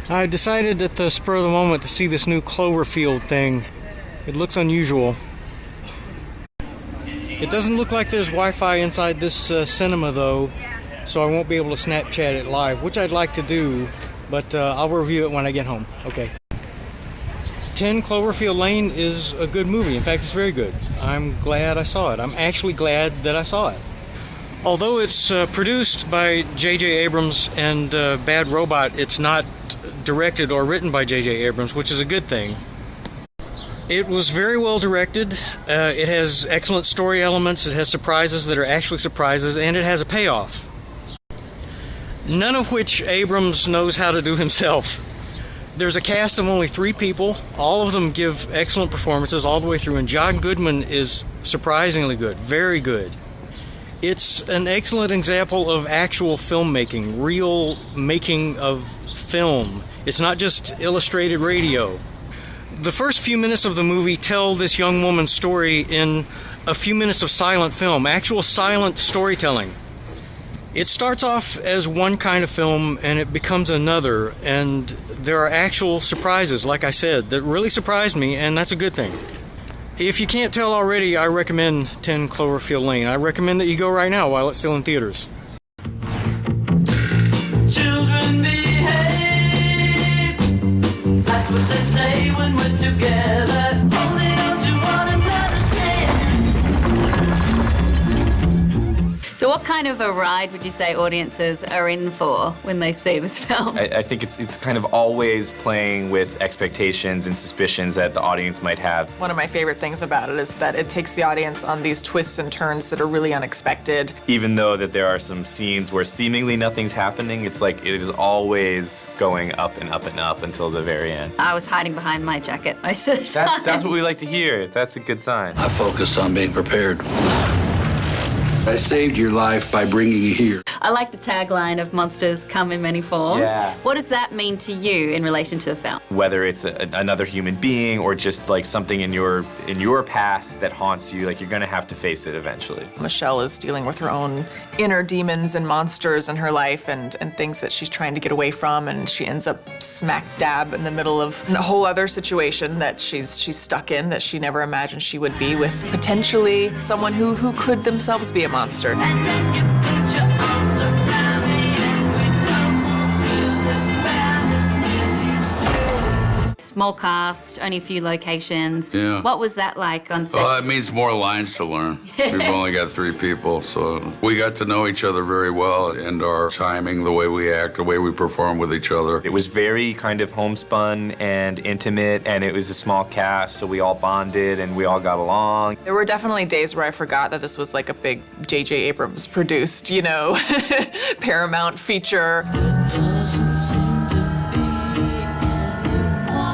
I decided at the spur of the moment to see this new Cloverfield thing. It looks unusual. It doesn't look like there's Wi-Fi inside this cinema though, so I won't be able to Snapchat it live, which I'd like to do, but I'll review it when I get home. Okay. 10 Cloverfield Lane is a good movie. In fact, it's very good. I'm glad I saw it. I'm actually glad that I saw it. Although it's produced by J.J. Abrams and Bad Robot, it's not directed or written by J.J. Abrams, which is a good thing. It was very well directed. It has excellent story elements. It has surprises that are actually surprises, and it has a payoff. None of which Abrams knows how to do himself. There's a cast of only 3 people. All of them give excellent performances all the way through, and John Goodman is surprisingly good, very good. It's an excellent example of actual filmmaking, real making of film. It's not just illustrated radio. The first few minutes of the movie tell this young woman's story in a few minutes of silent film, actual silent storytelling. It starts off as one kind of film and it becomes another, and there are actual surprises, like I said, that really surprised me, and that's a good thing. If you can't tell already, I recommend 10 Cloverfield Lane. I recommend that you go right now while it's still in theaters. Children behave. That's what they say when we're together. Holding on to one another's hand. So what kind of a ride would you say audiences are in for when they see this film? I think it's kind of always playing with expectations and suspicions that the audience might have. One of my favorite things about it is that it takes the audience on these twists and turns that are really unexpected. Even though that there are some scenes where seemingly nothing's happening, it's like it is always going up and up and up until the very end. I was hiding behind my jacket most of the time. That's what we like to hear. That's a good sign. I focused on being prepared. I saved your life by bringing you here. I like the tagline of monsters come in many forms. Yeah. What does that mean to you in relation to the film? Whether it's another human being or just like something in your past that haunts you, like you're gonna have to face it eventually. Michelle is dealing with her own inner demons and monsters in her life and things that she's trying to get away from, and she ends up smack dab in the middle of a whole other situation that she's stuck in that she never imagined she would be with potentially someone who could themselves be a monster. And then you put your arms around me and we tumble to the ground. Small cast, only a few locations. Yeah. What was that like on set? Well, that means more lines to learn. We've only got 3 people, so we got to know each other very well, and our timing, the way we act, the way we perform with each other. It was very kind of homespun and intimate, and it was a small cast, so we all bonded and we all got along. There were definitely days where I forgot that this was like a big J.J. Abrams produced, you know, Paramount feature.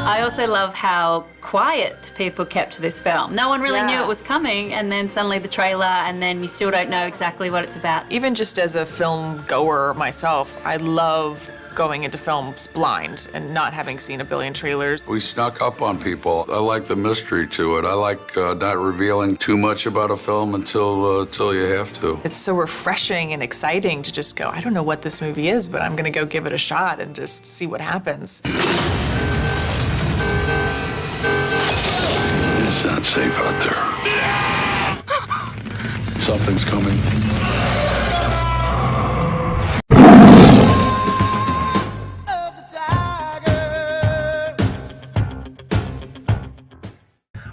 I also love how quiet people kept to this film. No one really knew Yeah. it was coming, and then suddenly the trailer, and then you still don't know exactly what it's about. Even just as a film goer myself, I love going into films blind and not having seen a billion trailers. We snuck up on people. I like the mystery to it. I like not revealing too much about a film until you have to. It's so refreshing and exciting to just go, I don't know what this movie is, but I'm gonna go give it a shot and just see what happens. It's not safe out there. Something's coming.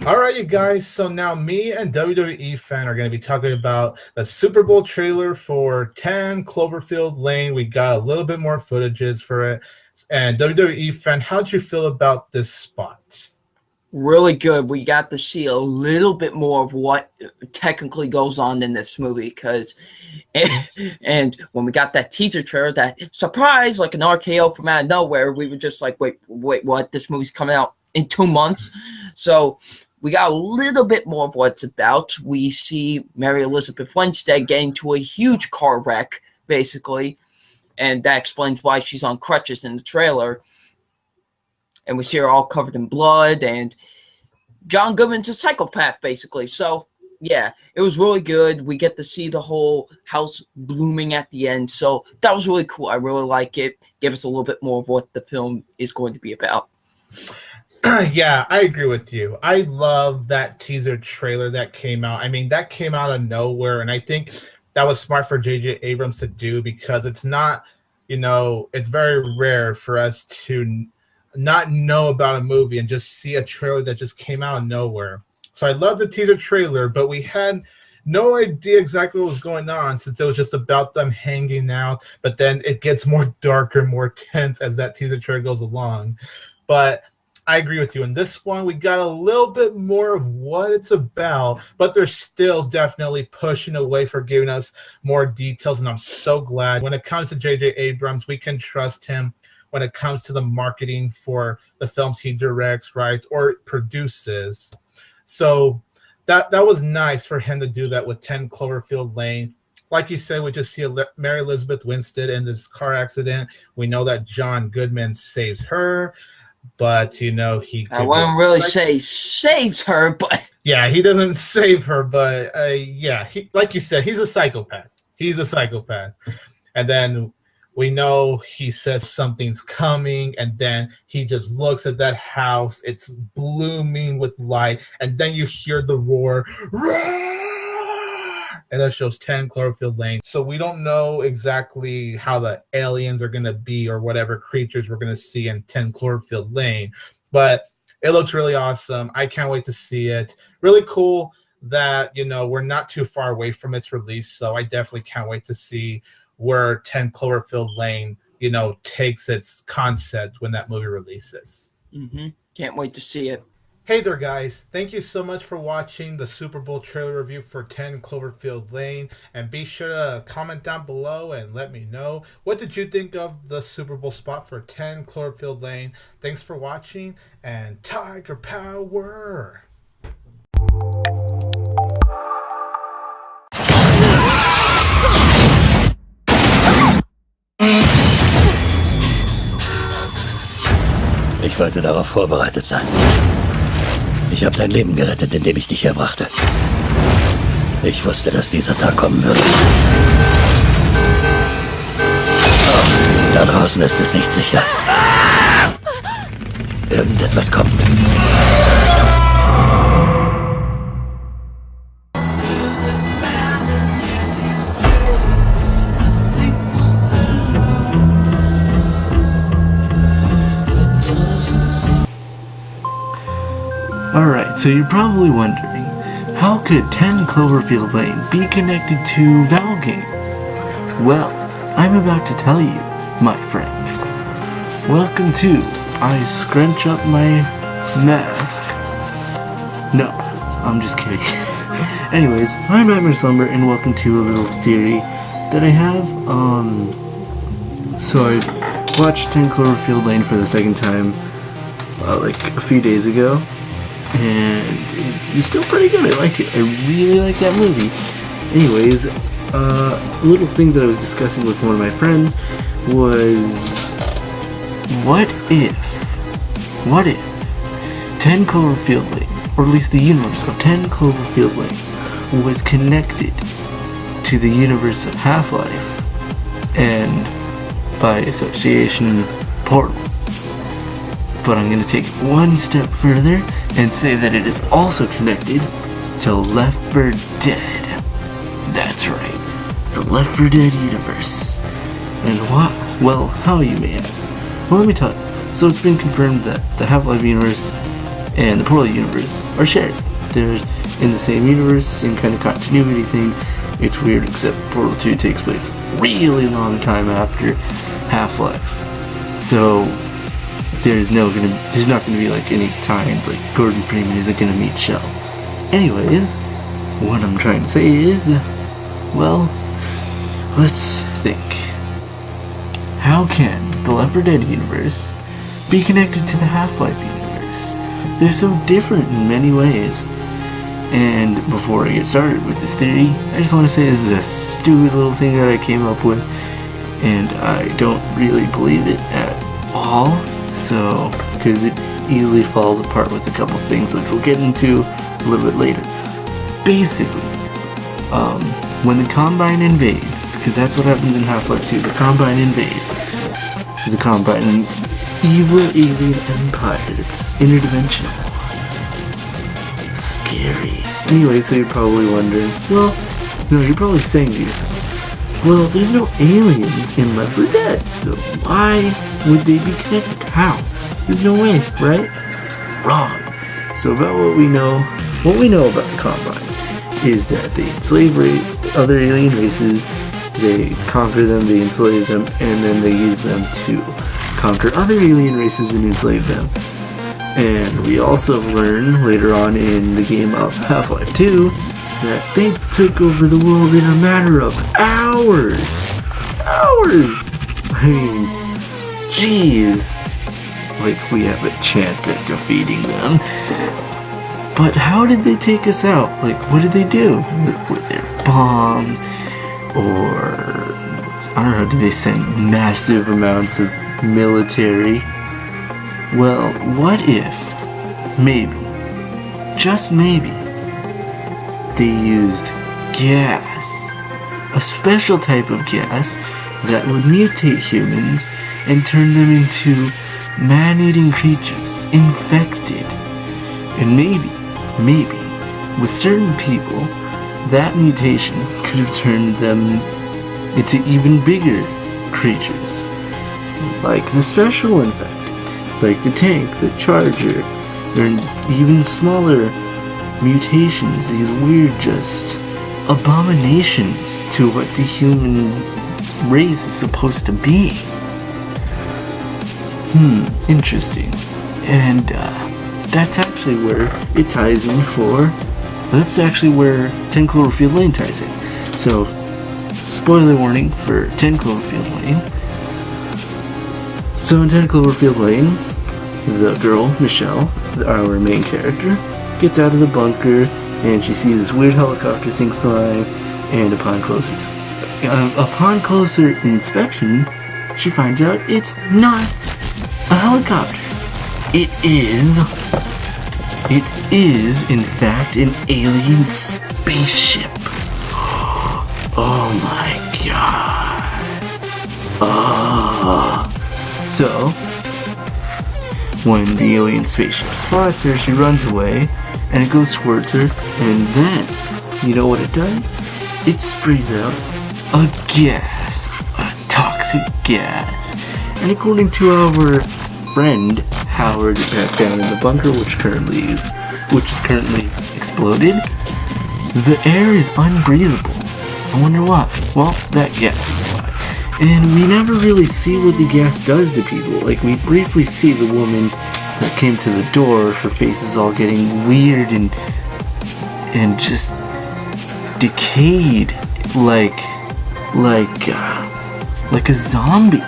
All right, you guys. So now me and WWE fan are going to be talking about the Super Bowl trailer for 10 Cloverfield Lane. We got a little bit more footages for it. And WWE fan, how'd you feel about this spot? Really good. We got to see a little bit more of what technically goes on in this movie, because and when we got that teaser trailer, that surprise, like an RKO from out of nowhere, we were just like, wait, what? This movie's coming out in 2 months. So we got a little bit more of what it's about. We see Mary Elizabeth Winstead get into a huge car wreck, basically, and that explains why she's on crutches in the trailer. And we see her all covered in blood, and John Goodman's a psychopath, basically. So yeah, it was really good. We get to see the whole house blooming at the end, so that was really cool. I really like it. Give us a little bit more of what the film is going to be about. Yeah, I agree with you. I love that teaser trailer that came out. I mean, that came out of nowhere, and I think that was smart for J.J. Abrams to do because it's not, it's very rare for us to not know about a movie and just see a trailer that just came out of nowhere. So I love the teaser trailer, but we had no idea exactly what was going on since it was just about them hanging out. But then it gets more darker, more tense as that teaser trailer goes along. But I agree with you. In this one, we got a little bit more of what it's about, but they're still definitely pushing away for giving us more details, and I'm so glad. When it comes to J.J. Abrams, we can trust him when it comes to the marketing for the films he directs, writes, or produces. So that was nice for him to do that with 10 Cloverfield Lane. Like you said, we just see Mary Elizabeth Winstead in this car accident. We know that John Goodman saves her. But he I wouldn't really say saves her, but yeah, he doesn't save her, but like you said, he's a psychopath. And then we know he says something's coming, and then he just looks at that house. It's blooming with light, and then you hear the roar. And that shows 10 Cloverfield Lane. So we don't know exactly how the aliens are going to be or whatever creatures we're going to see in 10 Cloverfield Lane. But it looks really awesome. I can't wait to see it. Really cool that, we're not too far away from its release. So I definitely can't wait to see where 10 Cloverfield Lane, takes its concept when that movie releases. Can't wait to see it. Hey there, guys. Thank you so much for watching the Super Bowl trailer review for 10 Cloverfield Lane. And be sure to comment down below and let me know, what did you think of the Super Bowl spot for 10 Cloverfield Lane? Thanks for watching, and Tiger Power! Ich wollte darauf vorbereitet sein. Ich habe dein Leben gerettet, indem ich dich herbrachte. Ich wusste, dass dieser Tag kommen würde. Oh, da draußen ist es nicht sicher. Irgendetwas kommt. Alright, so you're probably wondering, how could 10 Cloverfield Lane be connected to Valve games? Well, I'm about to tell you, my friends. Welcome to I Scrunch Up My Mask. No, I'm just kidding. Anyways, I'm Nightmare Slumber, and welcome to a little theory that I have. So I watched 10 Cloverfield Lane for the second time, like a few days ago. And it's still pretty good. I like it. I really like that movie. Anyways, a little thing that I was discussing with one of my friends was, what if 10 Cloverfield Lane, or at least the universe of 10 Cloverfield Lane, was connected to the universe of Half-Life, and by association, Portal. But I'm going to take it one step further and say that it is also connected to Left 4 Dead. That's right, the Left 4 Dead universe. And why? Well, how, you may ask? Well, let me tell you. So it's been confirmed that the Half-Life universe and the Portal universe are shared. They're in the same universe, same kind of continuity thing. It's weird, except Portal 2 takes place a really long time after Half-Life. So there's not gonna be like any times like Gordon Freeman isn't gonna meet Shell. Anyways, what I'm trying to say is, well, let's think. How can the Left 4 Dead universe be connected to the Half-Life universe? They're so different in many ways. And before I get started with this theory, I just want to say this is a stupid little thing that I came up with, and I don't really believe it at all. So, because it easily falls apart with a couple things which we'll get into a little bit later. basically, when the Combine invade, because that's what happens in Half-Life 2, the Combine invade. The Combine, an evil alien empire that's interdimensional. Scary. Anyway, so you're probably wondering, well, no, you're probably saying to yourself, well, there's no aliens in Left 4 Dead, so why would they be connected? How? There's no way, right? Wrong. So about what we know about the Combine is that they enslave other alien races, they conquer them, they enslave them, and then they use them to conquer other alien races and enslave them. And we also learn later on in the game of Half-Life 2 that they took over the world in a matter of hours. Hours! I mean, jeez. Like we have a chance at defeating them. But how did they take us out? Like, what did they do? Were there bombs? Or, I don't know, did they send massive amounts of military? Well, what if, maybe, just maybe, they used gas? A special type of gas that would mutate humans and turn them into man-eating creatures, infected. And maybe, with certain people, that mutation could have turned them into even bigger creatures. Like the special infected, like the tank, the charger, or even smaller mutations, these weird just abominations to what the human race is supposed to be. Interesting. And that's actually where it ties in for... That's actually where 10 Cloverfield Lane ties in. So, spoiler warning for 10 Cloverfield Lane. So in 10 Cloverfield Lane, the girl, Michelle, our main character, gets out of the bunker and she sees this weird helicopter thing flying, and upon closer inspection, she finds out it's not a helicopter. It is, in fact, an alien spaceship. Oh my god. So, when the alien spaceship spots her, she runs away, and it goes towards her, and then, you know what it does? It sprays out a gas, a toxic gas. And according to our friend Howard back down in the bunker, which is currently exploded, the air is unbreathable. I wonder why. Well, that gas is why. And we never really see what the gas does to people. Like, we briefly see the woman that came to the door, her face is all getting weird and just decayed like a zombie.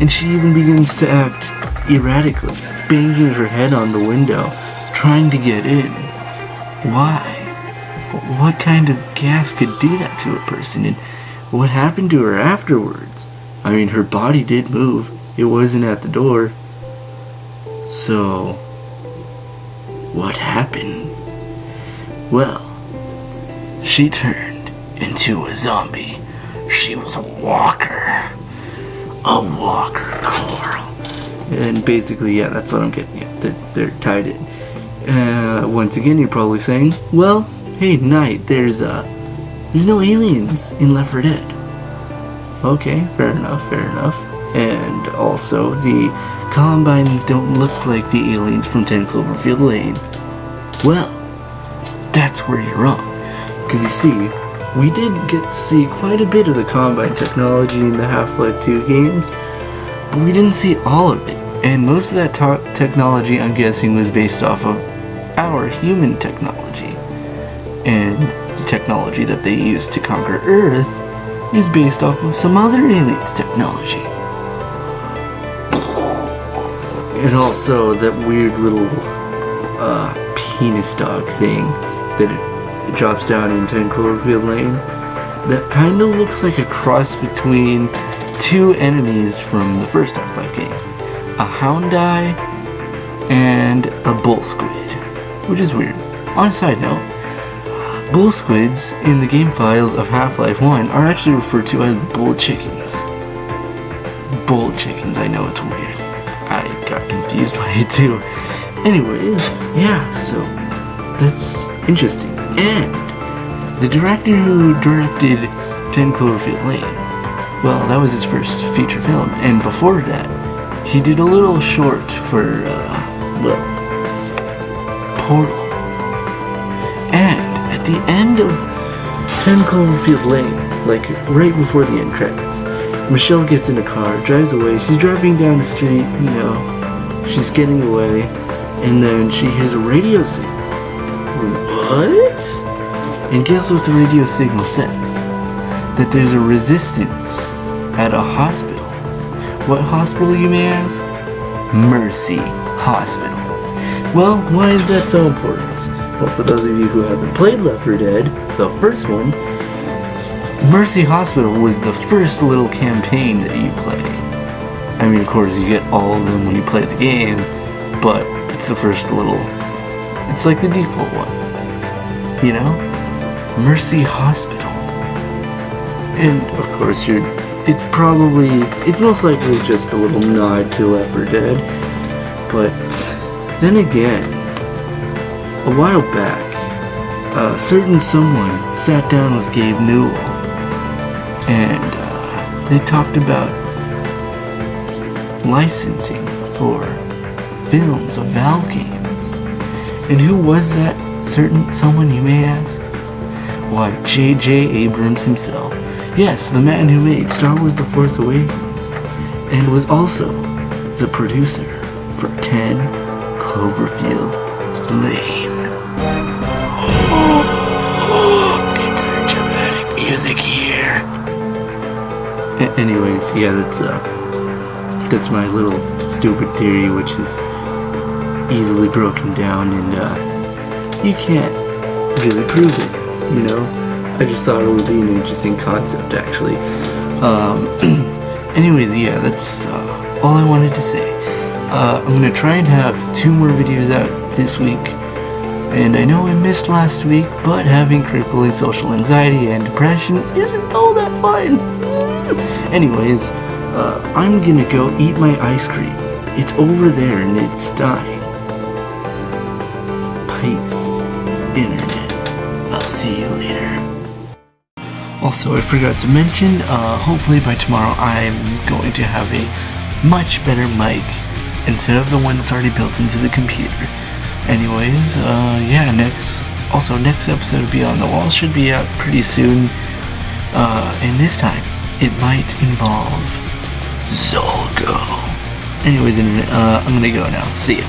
And she even begins to act erratically, banging her head on the window, trying to get in. Why? What kind of gas could do that to a person? And what happened to her afterwards? I mean, her body did move. It wasn't at the door. So, what happened? Well, she turned into a zombie. She was a walker. A walker, Coral. And basically, yeah, that's what I'm getting at. They're tied in. Once again, you're probably saying, well, hey, Knight, there's no aliens in Left 4 Dead. Okay, fair enough. And also, the Combine don't look like the aliens from 10 Cloverfield Lane. Well, that's where you're wrong. Because you see, we did get to see quite a bit of the Combine technology in the Half-Life 2 games, but we didn't see all of it. And most of that technology, I'm guessing, was based off of our human technology. And the technology that they used to conquer Earth is based off of some other aliens' technology. And also that weird little penis dog thing that it drops down in 10 Cloverfield Lane. That kind of looks like a cross between two enemies from the first Half-Life game. A hound eye and a bull squid, which is weird. On a side note, bull squids in the game files of Half-Life 1 are actually referred to as bull chickens. Bull chickens, I know it's weird. I got confused by it too. Anyways, yeah, so that's interesting. And the director who directed 10 Cloverfield Lane, well, that was his first feature film. And before that, he did a little short for, Portal. And at the end of 10 Cloverfield Lane, like right before the end credits, Michelle gets in a car, drives away. She's driving down the street, she's getting away, and then she hears a radio signal. What? And guess what the radio signal says? That there's a resistance at a hospital. What hospital, you may ask? Mercy Hospital. Well, why is that so important? Well, for those of you who haven't played Left 4 Dead, the first one, Mercy Hospital was the first little campaign that you play. I mean, of course, you get all of them when you play the game, but it's the first little... It's like the default one. Mercy Hospital. And, of course, it's most likely just a little nod to Left 4 Dead. But, then again, a while back, a certain someone sat down with Gabe Newell, and they talked about licensing for films of Valve games. And who was that certain someone, you may ask? Why, J.J. Abrams himself. Yes, the man who made Star Wars The Force Awakens, and was also the producer for 10 Cloverfield Lane. Insert dramatic music here. Anyways, yeah, that's my little stupid theory, which is easily broken down, and you can't really prove it. I just thought it would be an interesting concept, actually. Anyways, yeah, that's all I wanted to say. I'm gonna try and have 2 more videos out this week. And I know I missed last week, but having crippling social anxiety and depression isn't all that fun. Anyways, I'm gonna go eat my ice cream. It's over there and it's dying. Peace, Internet. I'll see you later. Also, I forgot to mention, hopefully by tomorrow I'm going to have a much better mic instead of the one that's already built into the computer. Anyways, yeah, next episode of Beyond the Wall should be out pretty soon. And this time, it might involve Zolgo. Anyways, Internet, I'm gonna go now. See ya.